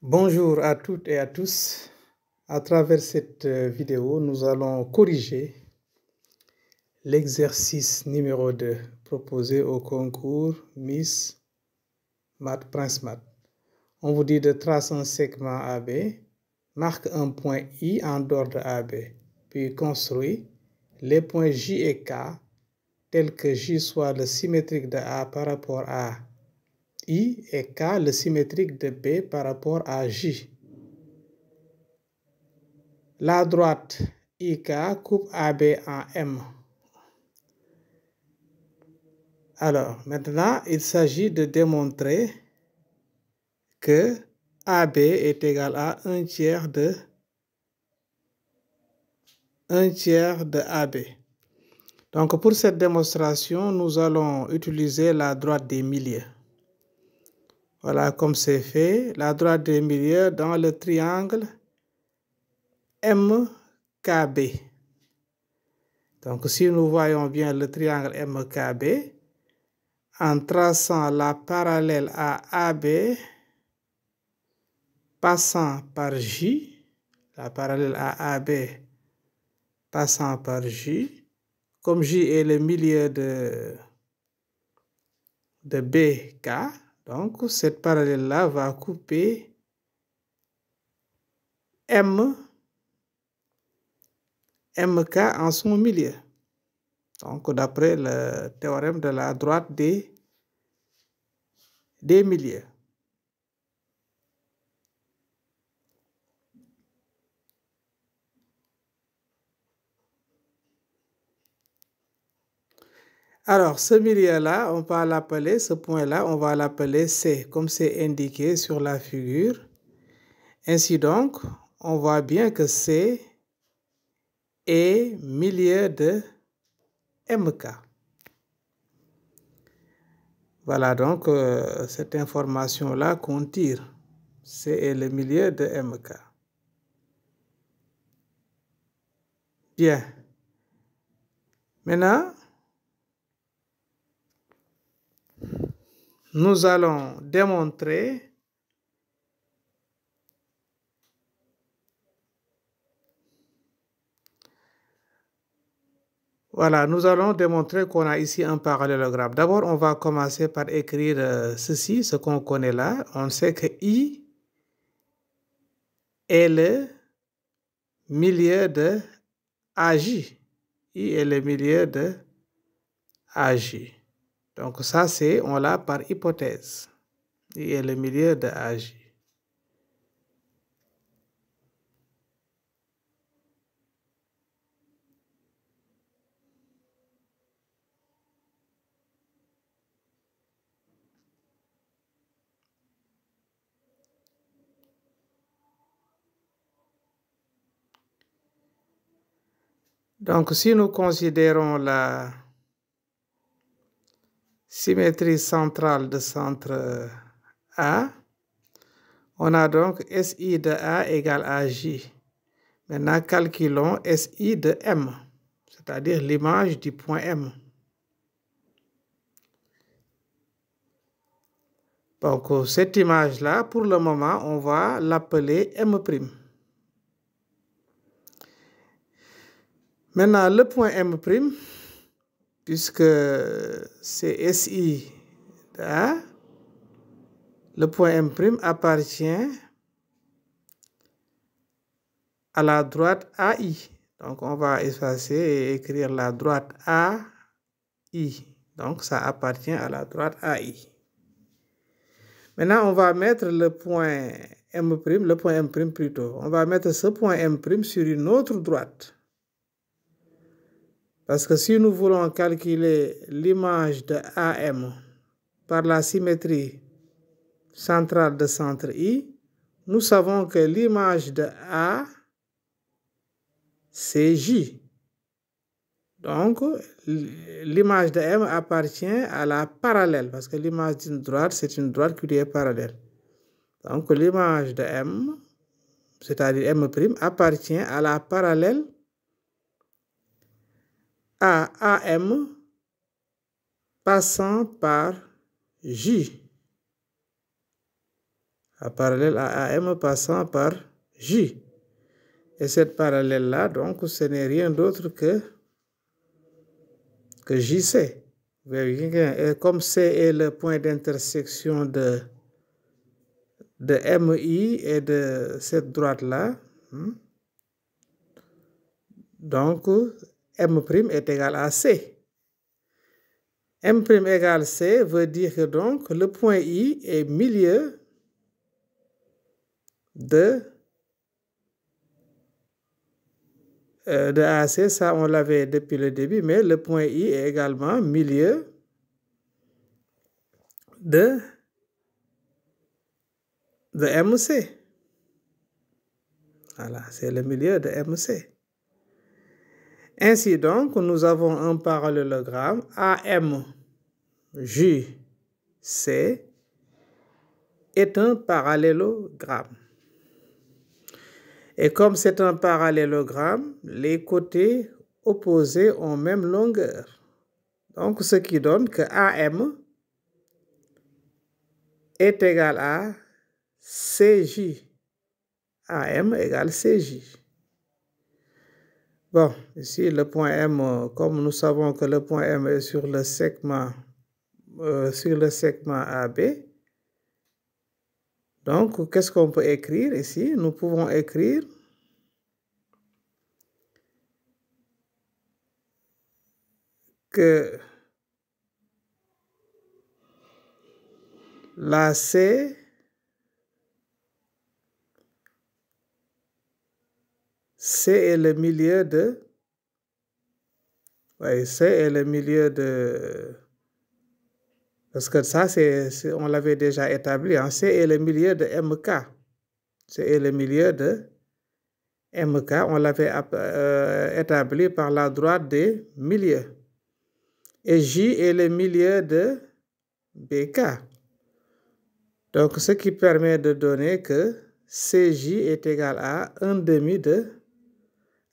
Bonjour à toutes et à tous. À travers cette vidéo, nous allons corriger l'exercice numéro 2 proposé au concours Miss Math Prince Math. On vous dit de tracer un segment AB, marque un point I en dehors de AB, puis construit les points J et K tels que J soit le symétrique de A par rapport à I et K le symétrique de B par rapport à J. La droite IK coupe AB en M. Alors, maintenant, il s'agit de démontrer que AB est égal à 1/3 de AB. Donc, pour cette démonstration, nous allons utiliser la droite des milieux. Voilà comme c'est fait. La droite des milieux dans le triangle MKB. Donc, si nous voyons bien le triangle MKB, en traçant la parallèle à AB, passant par J, la parallèle à AB passant par J, comme J est le milieu de BK, donc cette parallèle-là va couper MK en son milieu. Donc d'après le théorème de la droite des milieux. Alors, ce milieu-là, on va l'appeler, ce point-là, on va l'appeler C, comme c'est indiqué sur la figure. Ainsi donc, on voit bien que C est milieu de MK. Voilà donc cette information-là qu'on tire. C est le milieu de MK. Bien. Maintenant, nous allons démontrer qu'on a ici un parallélogramme. D'abord, on va commencer par écrire ceci, ce qu'on connaît là. On sait que I est le milieu de AJ. I est le milieu de AJ. Donc ça, on l'a par hypothèse. I est le milieu de AJ. Donc, si nous considérons la symétrie centrale de centre A, on a donc SI de A égale à J. Maintenant, calculons SI de M, c'est-à-dire l'image du point M. Donc, cette image-là, pour le moment, on va l'appeler M'. Maintenant, le point M', puisque c'est SI de A, le point M' appartient à la droite AI. Donc, on va effacer et écrire la droite AI. Donc, ça appartient à la droite AI. Maintenant, on va mettre le point M', le point M' plutôt. On va mettre ce point M' sur une autre droite. Parce que si nous voulons calculer l'image de AM par la symétrie centrale de centre I, nous savons que l'image de A, c'est J. Donc, l'image de M appartient à la parallèle, parce que l'image d'une droite, c'est une droite qui lui est parallèle. Donc, l'image de M, c'est-à-dire M', appartient à la parallèle à AM passant par J. parallèle à AM passant par J. Et cette parallèle-là, donc, ce n'est rien d'autre que JC. Et comme C est le point d'intersection de MI et de cette droite-là, donc M' est égal à C. M' égale C veut dire que donc le point I est milieu de AC, ça on l'avait depuis le début, mais le point I est également milieu de MC. Voilà, c'est le milieu de MC. Ainsi donc, nous avons un parallélogramme AMJC est un parallélogramme. Et comme c'est un parallélogramme, les côtés opposés ont même longueur. Donc, ce qui donne que AM est égal à CJ. AM égale CJ. Bon, ici, le point M, comme nous savons que le point M est sur le segment AB, donc, qu'est-ce qu'on peut écrire ici? Nous pouvons écrire que la C est le milieu de... Oui, C est le milieu de... Parce que ça, on l'avait déjà établi. Hein? C est le milieu de MK. C est le milieu de MK. On l'avait établi par la droite des milieux. Et J est le milieu de BK. Donc, ce qui permet de donner que CJ est égal à 1/2 de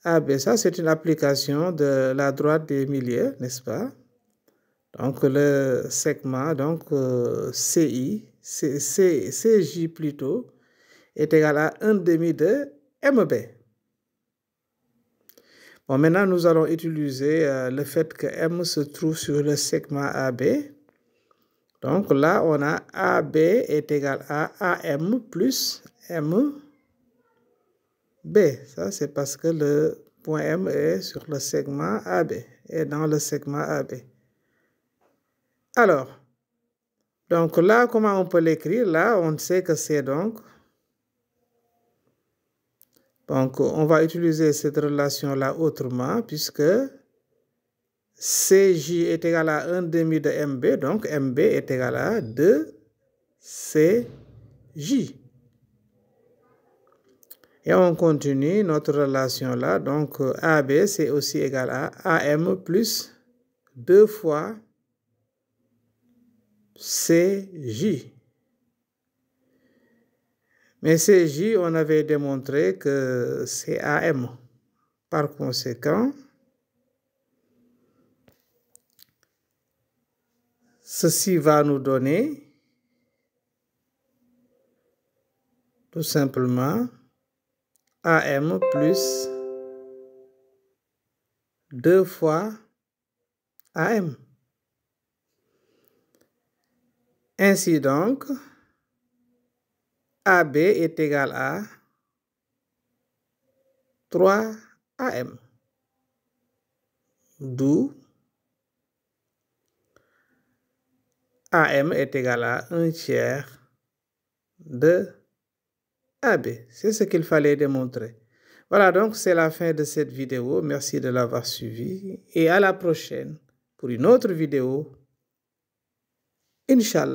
AB. Ça, c'est une application de la droite des milieux, n'est-ce pas? Donc, le segment, donc CJ plutôt, est égal à 1/2 de MB. Bon, maintenant, nous allons utiliser le fait que M se trouve sur le segment AB. Donc là, on a AB est égal à AM plus MB. Ça, c'est parce que le point M est sur le segment AB, est dans le segment AB. Alors, donc là, comment on peut l'écrire? Là, on sait que c'est donc... Donc, on va utiliser cette relation-là autrement, puisque CJ est égal à 1/2 de MB, donc MB est égal à 2CJ. Et on continue notre relation-là. Donc, AB, c'est aussi égal à AM plus 2 fois CJ. Mais CJ, on avait démontré que c'est AM. Par conséquent, ceci va nous donner tout simplement AM plus 2 fois AM. Ainsi donc, AB est égal à 3 AM. D'où AM est égal à 1/3 de AB. C'est ce qu'il fallait démontrer. Voilà, donc c'est la fin de cette vidéo. Merci de l'avoir suivi et à la prochaine pour une autre vidéo. Inch'Allah.